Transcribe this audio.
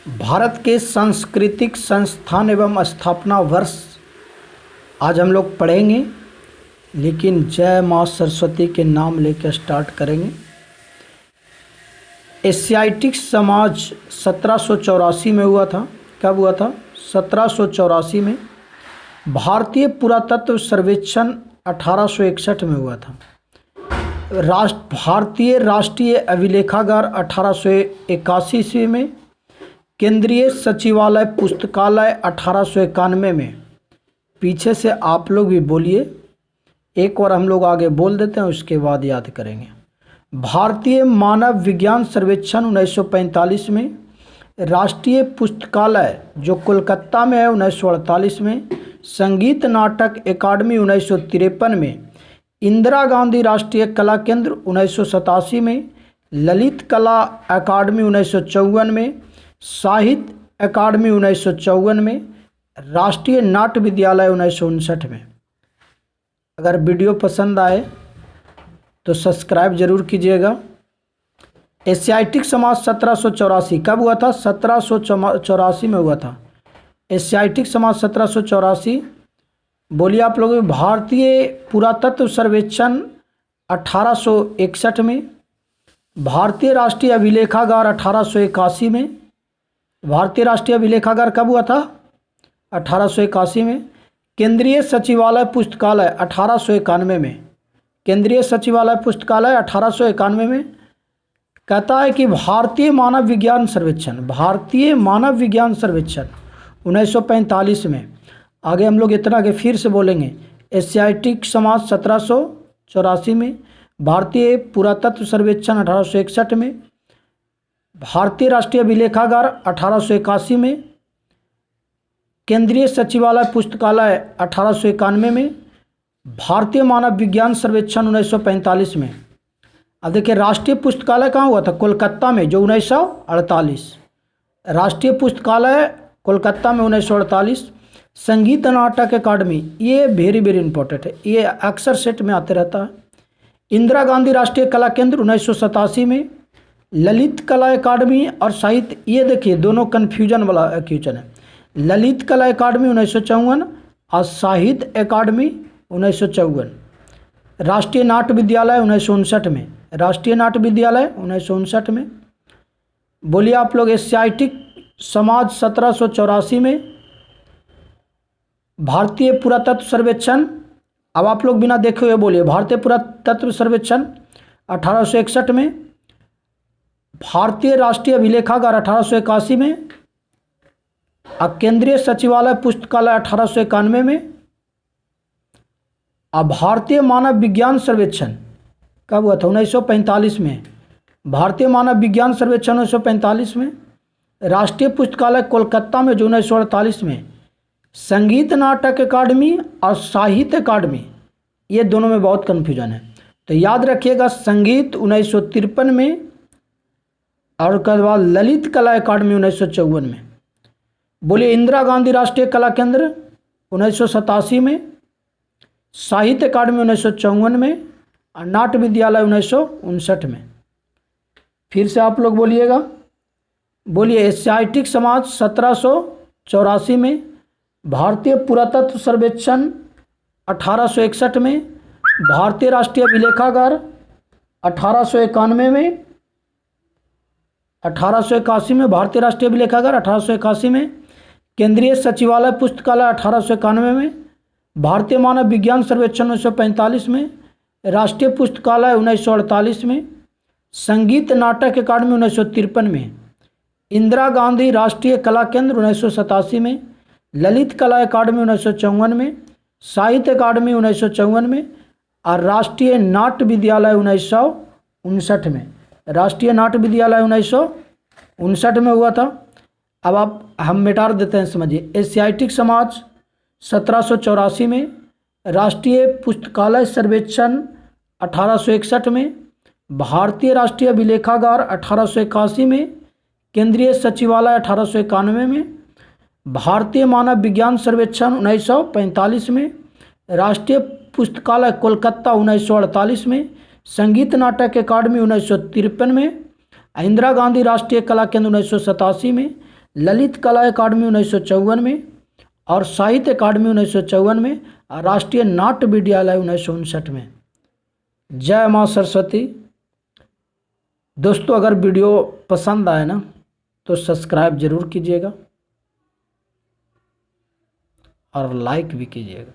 भारत के सांस्कृतिक संस्थान एवं स्थापना वर्ष आज हम लोग पढ़ेंगे, लेकिन जय माँ सरस्वती के नाम लेकर स्टार्ट करेंगे। एशियाटिक समाज 1784 में हुआ था। कब हुआ था? 1784 में। भारतीय पुरातत्व सर्वेक्षण 1861 में हुआ था। भारतीय राष्ट्रीय अभिलेखागार 1881 ईस्वी में। केंद्रीय सचिवालय पुस्तकालय 1891 में। पीछे से आप लोग भी बोलिए, एक बार हम लोग आगे बोल देते हैं, उसके बाद याद करेंगे। भारतीय मानव विज्ञान सर्वेक्षण 1945 में। राष्ट्रीय पुस्तकालय जो कोलकाता में है 1948 में। संगीत नाटक अकादमी 1953 में। इंदिरा गांधी राष्ट्रीय कला केंद्र 1987 में। ललित कला अकादमी 1954 में। साहित्य अकादमी 1954 में। राष्ट्रीय नाट्य विद्यालय 1959 में। अगर वीडियो पसंद आए तो सब्सक्राइब जरूर कीजिएगा। एशियाटिक समाज 1784 कब हुआ था? 1784 में हुआ था। एशियाटिक समाज 1784। बोलिए आप लोग। भारतीय पुरातत्व सर्वेक्षण 1861 में। भारतीय राष्ट्रीय अभिलेखागार 1881 में। भारतीय राष्ट्रीय अभिलेखागार कब हुआ था? 1881 में। केंद्रीय सचिवालय पुस्तकालय 1891 में। केंद्रीय सचिवालय पुस्तकालय 1891 में। कहता है कि भारतीय मानव विज्ञान सर्वेक्षण 1945 में। आगे हम लोग इतना आगे फिर से बोलेंगे। एशियाटिक समाज 1784 में। भारतीय पुरातत्व सर्वेक्षण 1861 में। भारतीय राष्ट्रीय अभिलेखागार 1881 में। केंद्रीय सचिवालय पुस्तकालय 1891 में। भारतीय मानव विज्ञान सर्वेक्षण 1945 में। अब देखिए, राष्ट्रीय पुस्तकालय कहाँ हुआ था? कोलकाता में, जो 1948। राष्ट्रीय पुस्तकालय कोलकाता में 1948। संगीत नाटक अकादमी, ये वेरी इंपॉर्टेंट है, ये अक्सर सेट में आते रहता है। इंदिरा गांधी राष्ट्रीय कला केंद्र 1987 में। ललित कला अकादमी और साहित्य, ये देखिए दोनों कन्फ्यूजन वाला क्वेश्चन है। ललित कला अकादमी 1954 और साहित्य अकादमी 1954। राष्ट्रीय नाट्य विद्यालय 1959 में। राष्ट्रीय नाट्य विद्यालय 1959 में। बोलिए आप लोग। एशियाटिक समाज 1784 में। भारतीय पुरातत्व सर्वेक्षण, अब आप लोग बिना देखे हुए बोलिए। भारतीय पुरातत्व सर्वेक्षण 1861 में। भारतीय राष्ट्रीय अभिलेखागार 1881 में। और केंद्रीय सचिवालय पुस्तकालय 1891 में। और भारतीय मानव विज्ञान सर्वेक्षण कब हुआ था? 1945 में। भारतीय मानव विज्ञान सर्वेक्षण 1945 में। राष्ट्रीय पुस्तकालय कोलकाता में, जो 1948 में। संगीत नाटक अकादमी और साहित्य अकादमी, ये दोनों में बहुत कन्फ्यूजन है, तो याद रखिएगा। संगीत 1953 में और उसके बाद ललित कला अकादमी 1954 में। बोलिए। इंदिरा गांधी राष्ट्रीय कला केंद्र 1987 में। साहित्य अकादमी 1954 में। और नाट्य विद्यालय 1959 में। फिर से आप लोग बोलिएगा। बोलिए। एशियाटिक समाज 1784 में। भारतीय पुरातत्व सर्वेक्षण 1861 में। भारतीय राष्ट्रीय अभिलेखागार 1891 में। 1881 में भारतीय राष्ट्रीय अभिलेखागार 1881 में। केंद्रीय सचिवालय पुस्तकालय 1891 में। भारतीय मानव विज्ञान सर्वेक्षण 1945 में। राष्ट्रीय पुस्तकालय 1948 में। संगीत नाटक अकादमी 1953 में। इंदिरा गांधी राष्ट्रीय कला केंद्र 1987 में। ललित कला अकादमी 1954 में। साहित्य अकादमी 1954 में। और राष्ट्रीय नाट्य विद्यालय 1959 में। राष्ट्रीय नाट्य विद्यालय 1959 में हुआ था। अब हम मिटा देते हैं, समझिए। एशियाटिक समाज 1784 में। राष्ट्रीय पुस्तकालय सर्वेक्षण 1861 में। भारतीय राष्ट्रीय अभिलेखागार 1881 में। केंद्रीय सचिवालय 1891 में। भारतीय मानव विज्ञान सर्वेक्षण 1945 में। राष्ट्रीय पुस्तकालय कोलकाता 1948 में। संगीत नाटक अकादमी 1953 में। इंदिरा गांधी राष्ट्रीय कला केंद्र 1987 में। ललित कला अकादमी 1954 में और साहित्य अकादमी 1954 में और राष्ट्रीय नाट्य विद्यालय 1959 में। जय माँ सरस्वती। दोस्तों अगर वीडियो पसंद आए ना तो सब्सक्राइब जरूर कीजिएगा और लाइक भी कीजिएगा।